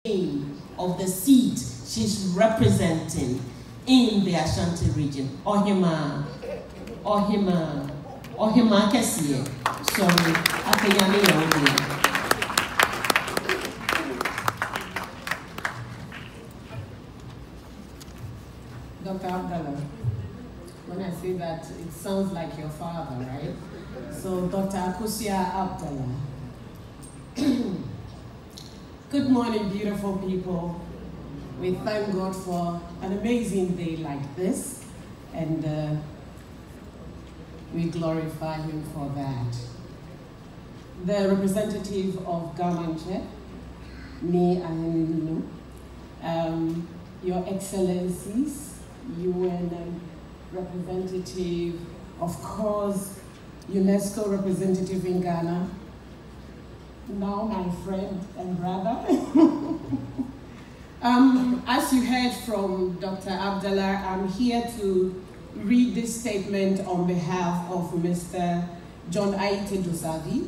of the seat she's representing in the Ashanti region. Ohima Kesiye. Sorry, Africaine. Dr. Abdallah, when I say that, it sounds like your father, right? So, Dr. Akusia Abdallah. Good morning, beautiful people. We thank God for an amazing day like this, and we glorify Him for that. The representative of Gamanche, me and Your Excellencies, UN representative, of course, UNESCO representative in Ghana, now my friend and brother. As you heard from Dr. Abdallah, I'm here to read this statement on behalf of Mr. John Aite Dosavi.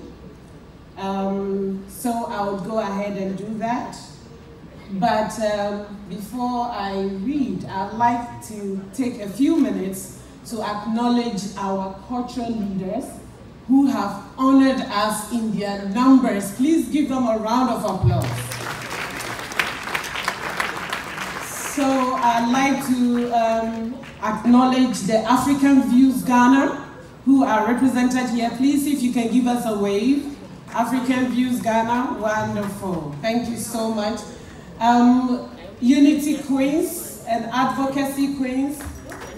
So I'll go ahead and do that. But before I read, I'd like to take a few minutes to acknowledge our cultural leaders who have honored us in their numbers. Please give them a round of applause. So I'd like to acknowledge the African Views Ghana, who are represented here. Please, if you can give us a wave. African Views Ghana, wonderful. Thank you so much. Unity Queens and Advocacy Queens,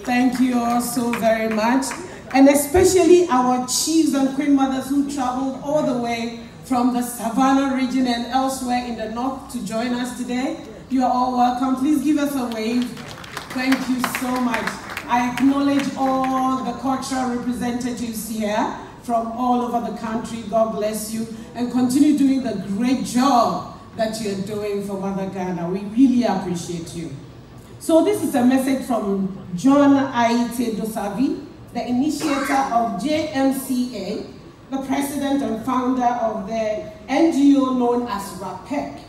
thank you all so very much. And especially our chiefs and queen mothers who traveled all the way from the Savannah region and elsewhere in the north to join us today. You are all welcome. Please give us a wave. Thank you so much. I acknowledge all the cultural representatives here from all over the country. God bless you and continue doing the great job that you're doing for Mother Ghana. We really appreciate you. So this is a message from John Aite Dosavi, the initiator of JMCA, the president and founder of the NGO known as RAPEC,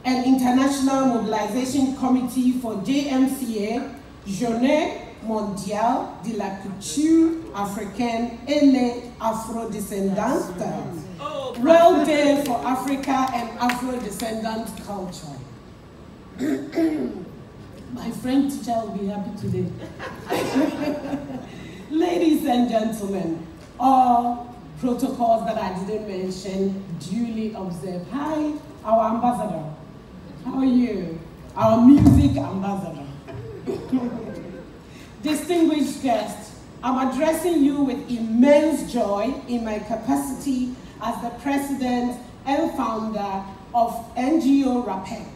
an international mobilization committee for JMCA, Journée, Mondiale de la culture africaine et les afro-descendants. World Day for Africa and Afro-descendant culture. My friend teacher will be happy today. Ladies and gentlemen, all protocols that I didn't mention duly observed. Hi, our ambassador. How are you? Our music ambassador. Distinguished guests, I'm addressing you with immense joy in my capacity as the president and founder of NGO RAPEC,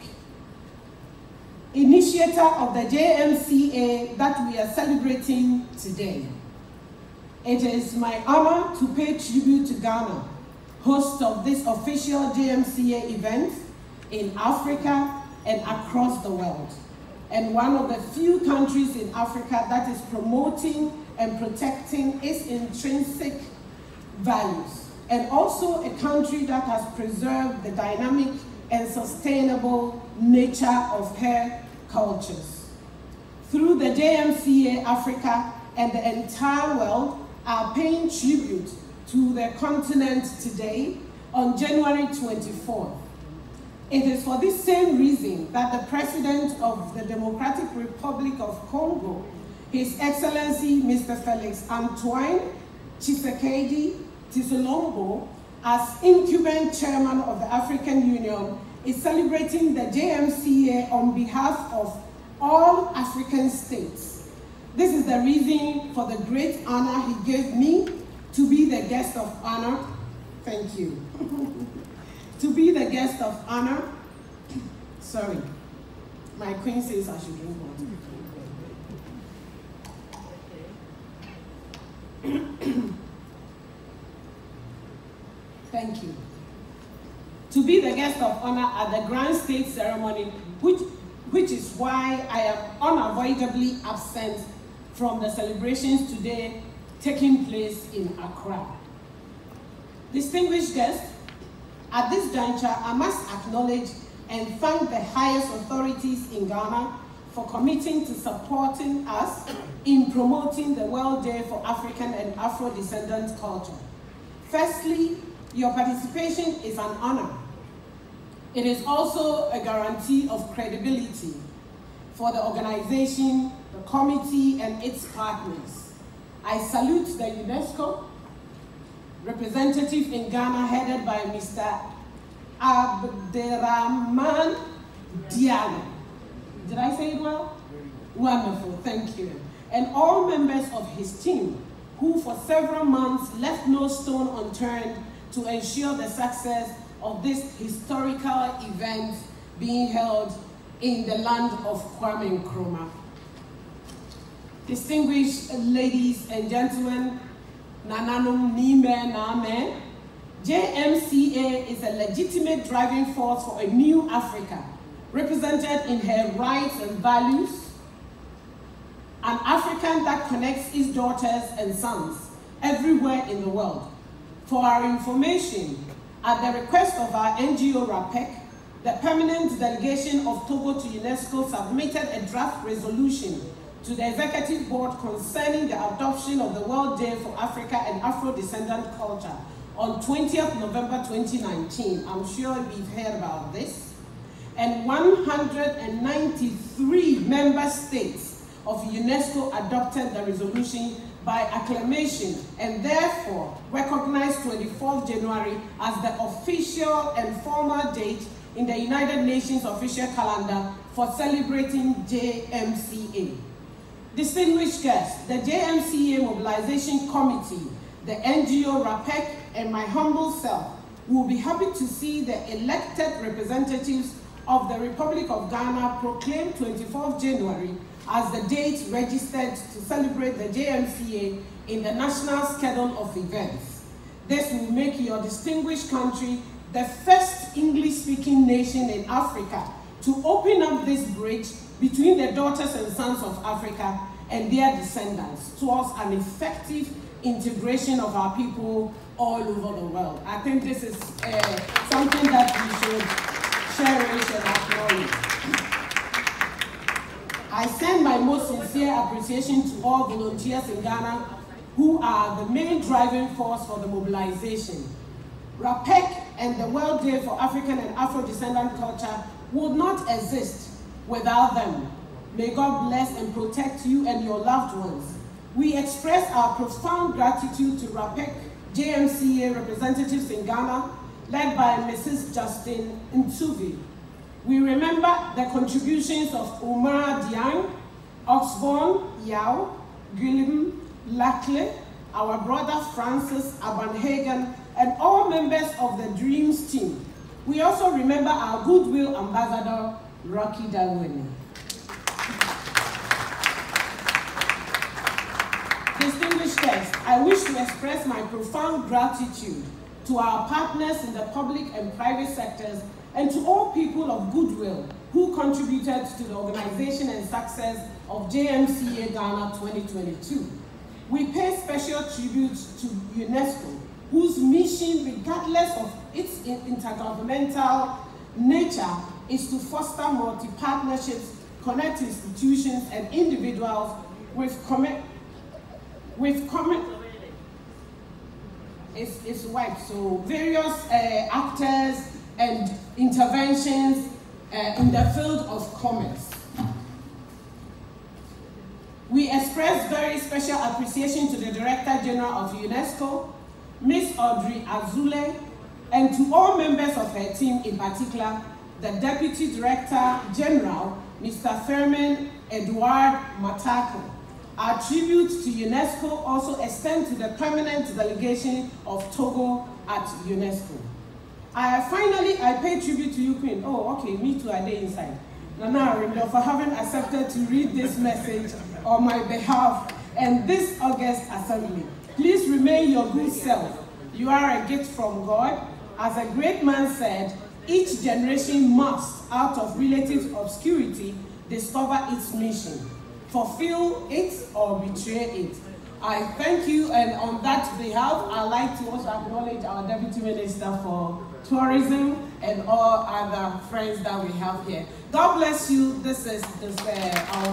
initiator of the JMCA that we are celebrating today. It is my honor to pay tribute to Ghana, host of this official JMCA event in Africa and across the world, and one of the few countries in Africa that is promoting and protecting its intrinsic values, and also a country that has preserved the dynamic and sustainable nature of her cultures. Through the JMCA, Africa and the entire world are paying tribute to their continent today on January 24th. It is for this same reason that the President of the Democratic Republic of Congo, His Excellency Mr. Felix Antoine Tshisekedi Tshilombo, as incumbent chairman of the African Union, is celebrating the JMCA on behalf of all African states. This is the reason for the great honor he gave me to be the guest of honor. Thank you. To be the guest of honor. Sorry, my queen says I should drink water. Thank you. To be the guest of honor at the Grand State ceremony, which is why I am unavoidably absent from the celebrations today taking place in Accra. Distinguished guests, at this juncture, I must acknowledge and thank the highest authorities in Ghana for committing to supporting us in promoting the World Day for African and Afro-descendant culture. Firstly, your participation is an honor. It is also a guarantee of credibility for the organization, the committee, and its partners. I salute the UNESCO representative in Ghana headed by Mr. Abderrahman Diallo. Did I say it well? Wonderful, thank you. And all members of his team who for several months left no stone unturned to ensure the success of this historical event being held in the land of Kwame Nkrumah. Distinguished ladies and gentlemen, Nananum Nime Name, JMCA is a legitimate driving force for a new Africa, represented in her rights and values, an African that connects its daughters and sons everywhere in the world. For our information, at the request of our NGO RAPEC, the permanent delegation of Togo to UNESCO submitted a draft resolution to the Executive Board concerning the adoption of the World Day for Africa and Afro-descendant culture on 20th November 2019. I'm sure we've heard about this. And 193 member states of UNESCO adopted the resolution by acclamation and therefore recognized 24th January as the official and formal date in the United Nations official calendar for celebrating JMCA. Distinguished guests, the JMCA Mobilization Committee, the NGO RAPEC, and my humble self will be happy to see the elected representatives of the Republic of Ghana proclaim 24th January as the date registered to celebrate the JMCA in the national schedule of events. This will make your distinguished country the first English-speaking nation in Africa to open up this bridge between the daughters and sons of Africa and their descendants towards an effective integration of our people all over the world. I think this is something that we should cherish and acknowledge. I send my most sincere appreciation to all volunteers in Ghana who are the main driving force for the mobilization. RAPEC and the World Day for African and Afro-descendant culture would not exist without them. May God bless and protect you and your loved ones. We express our profound gratitude to RAPEC JMCA representatives in Ghana, led by Mrs. Justin Ntuvi. We remember the contributions of Umar Diang, Oxborn Yao, Guillem Lacley, our brother Francis Abanhagen, and all members of the Dreams team. We also remember our goodwill ambassador, Rocky Dawini. Distinguished guests, I wish to express my profound gratitude to our partners in the public and private sectors and to all people of goodwill who contributed to the organization and success of JMCA Ghana 2022. We pay special tribute to UNESCO, whose mission, regardless of its intergovernmental nature, is to foster multi-partnerships, connect institutions and individuals with various actors and interventions in the field of commerce. We express very special appreciation to the Director General of UNESCO, Ms. Audrey Azule, and to all members of her team, in particular, the Deputy Director General, Mr. Fermin Edouard Matako. Our tribute to UNESCO also extends to the permanent delegation of Togo at UNESCO. Finally, I pay tribute to you, Queen. Oh, okay, me too, I did inside. Nana Arimdo, for having accepted to read this message on my behalf and this August assembly. Please remain your good self. You are a gift from God. As a great man said, each generation must, out of relative obscurity, discover its mission, fulfill it or betray it. I thank you, and on that behalf, I'd like to also acknowledge our Deputy Minister for Tourism, and all other friends that we have here. God bless you. This is our